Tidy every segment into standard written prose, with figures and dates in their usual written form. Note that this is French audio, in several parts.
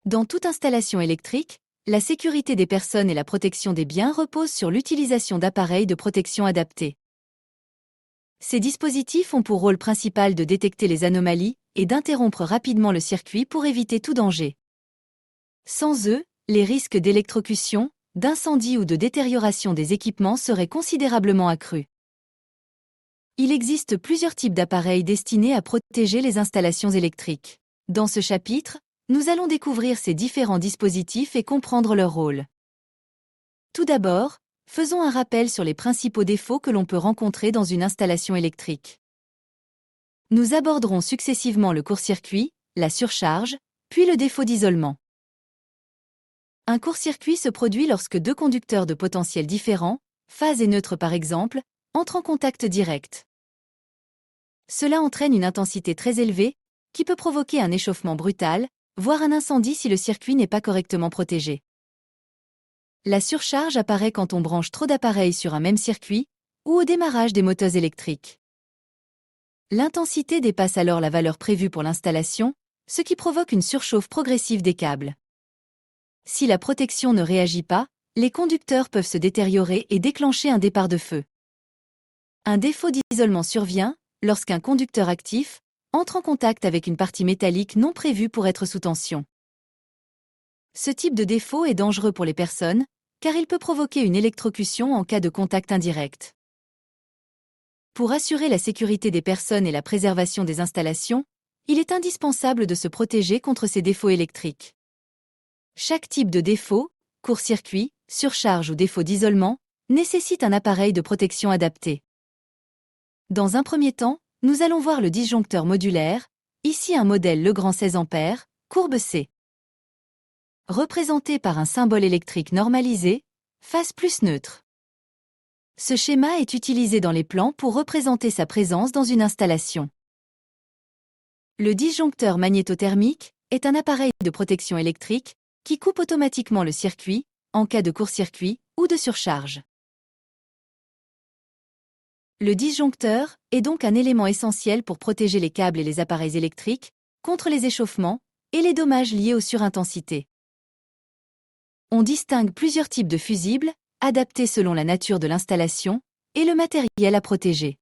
Dans toute installation électrique, la sécurité des personnes et la protection des biens reposent sur l'utilisation d'appareils de protection adaptés. Ces dispositifs ont pour rôle principal de détecter les anomalies et d'interrompre rapidement le circuit pour éviter tout danger. Sans eux, les risques d'électrocution, d'incendie ou de détérioration des équipements seraient considérablement accrus. Il existe plusieurs types d'appareils destinés à protéger les installations électriques. Dans ce chapitre, nous allons découvrir ces différents dispositifs et comprendre leur rôle. Tout d'abord, faisons un rappel sur les principaux défauts que l'on peut rencontrer dans une installation électrique. Nous aborderons successivement le court-circuit, la surcharge, puis le défaut d'isolement. Un court-circuit se produit lorsque deux conducteurs de potentiels différents, phase et neutre par exemple, entrent en contact direct. Cela entraîne une intensité très élevée, qui peut provoquer un échauffement brutal, voire un incendie si le circuit n'est pas correctement protégé. La surcharge apparaît quand on branche trop d'appareils sur un même circuit, ou au démarrage des moteurs électriques. L'intensité dépasse alors la valeur prévue pour l'installation, ce qui provoque une surchauffe progressive des câbles. Si la protection ne réagit pas, les conducteurs peuvent se détériorer et déclencher un départ de feu. Un défaut d'isolement survient lorsqu'un conducteur actif entre en contact avec une partie métallique non prévue pour être sous tension. Ce type de défaut est dangereux pour les personnes, car il peut provoquer une électrocution en cas de contact indirect. Pour assurer la sécurité des personnes et la préservation des installations, il est indispensable de se protéger contre ces défauts électriques. Chaque type de défaut, court-circuit, surcharge ou défaut d'isolement, nécessite un appareil de protection adapté. Dans un premier temps, nous allons voir le disjoncteur modulaire, ici un modèle Legrand 16 A, courbe C. Représenté par un symbole électrique normalisé, phase plus neutre. Ce schéma est utilisé dans les plans pour représenter sa présence dans une installation. Le disjoncteur magnétothermique est un appareil de protection électrique qui coupe automatiquement le circuit en cas de court-circuit ou de surcharge. Le disjoncteur est donc un élément essentiel pour protéger les câbles et les appareils électriques contre les échauffements et les dommages liés aux surintensités. On distingue plusieurs types de fusibles, adaptés selon la nature de l'installation et le matériel à protéger.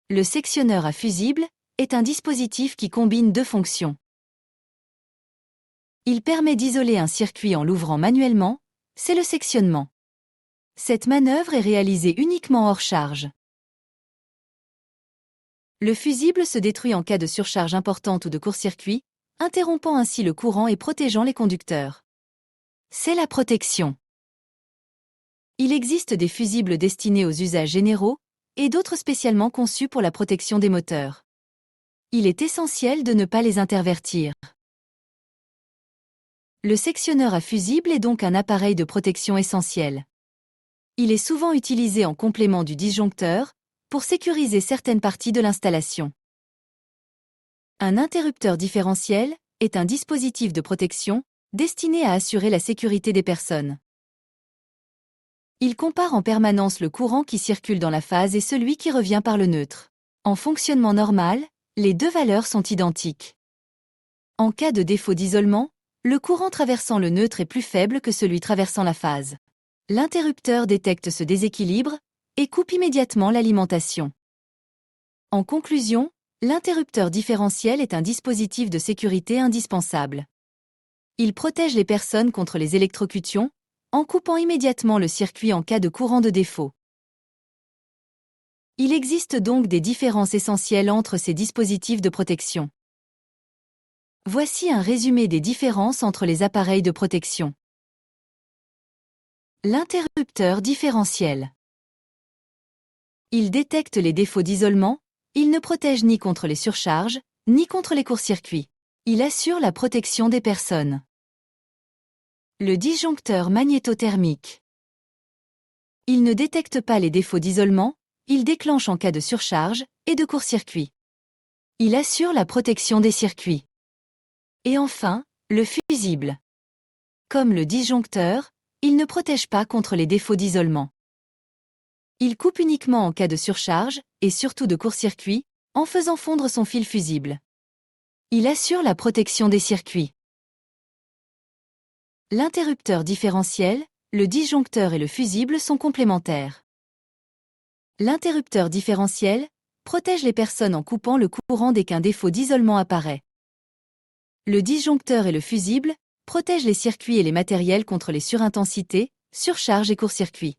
Le sectionneur à fusible est un dispositif qui combine deux fonctions. Il permet d'isoler un circuit en l'ouvrant manuellement, c'est le sectionnement. Cette manœuvre est réalisée uniquement hors charge. Le fusible se détruit en cas de surcharge importante ou de court-circuit, interrompant ainsi le courant et protégeant les conducteurs. C'est la protection. Il existe des fusibles destinés aux usages généraux et d'autres spécialement conçus pour la protection des moteurs. Il est essentiel de ne pas les intervertir. Le sectionneur à fusible est donc un appareil de protection essentiel. Il est souvent utilisé en complément du disjoncteur pour sécuriser certaines parties de l'installation. Un interrupteur différentiel est un dispositif de protection destiné à assurer la sécurité des personnes. Il compare en permanence le courant qui circule dans la phase et celui qui revient par le neutre. En fonctionnement normal, les deux valeurs sont identiques. En cas de défaut d'isolement, le courant traversant le neutre est plus faible que celui traversant la phase. L'interrupteur détecte ce déséquilibre et coupe immédiatement l'alimentation. En conclusion, l'interrupteur différentiel est un dispositif de sécurité indispensable. Il protège les personnes contre les électrocutions en coupant immédiatement le circuit en cas de courant de défaut. Il existe donc des différences essentielles entre ces dispositifs de protection. Voici un résumé des différences entre les appareils de protection. L'interrupteur différentiel. Il détecte les défauts d'isolement, il ne protège ni contre les surcharges, ni contre les courts-circuits. Il assure la protection des personnes. Le disjoncteur magnétothermique. Il ne détecte pas les défauts d'isolement, il déclenche en cas de surcharge et de court-circuit. Il assure la protection des circuits. Et enfin, le fusible. Comme le disjoncteur, il ne protège pas contre les défauts d'isolement. Il coupe uniquement en cas de surcharge, et surtout de court-circuit, en faisant fondre son fil fusible. Il assure la protection des circuits. L'interrupteur différentiel, le disjoncteur et le fusible sont complémentaires. L'interrupteur différentiel protège les personnes en coupant le courant dès qu'un défaut d'isolement apparaît. Le disjoncteur et le fusible protègent les circuits et les matériels contre les surintensités, surcharges et court-circuits.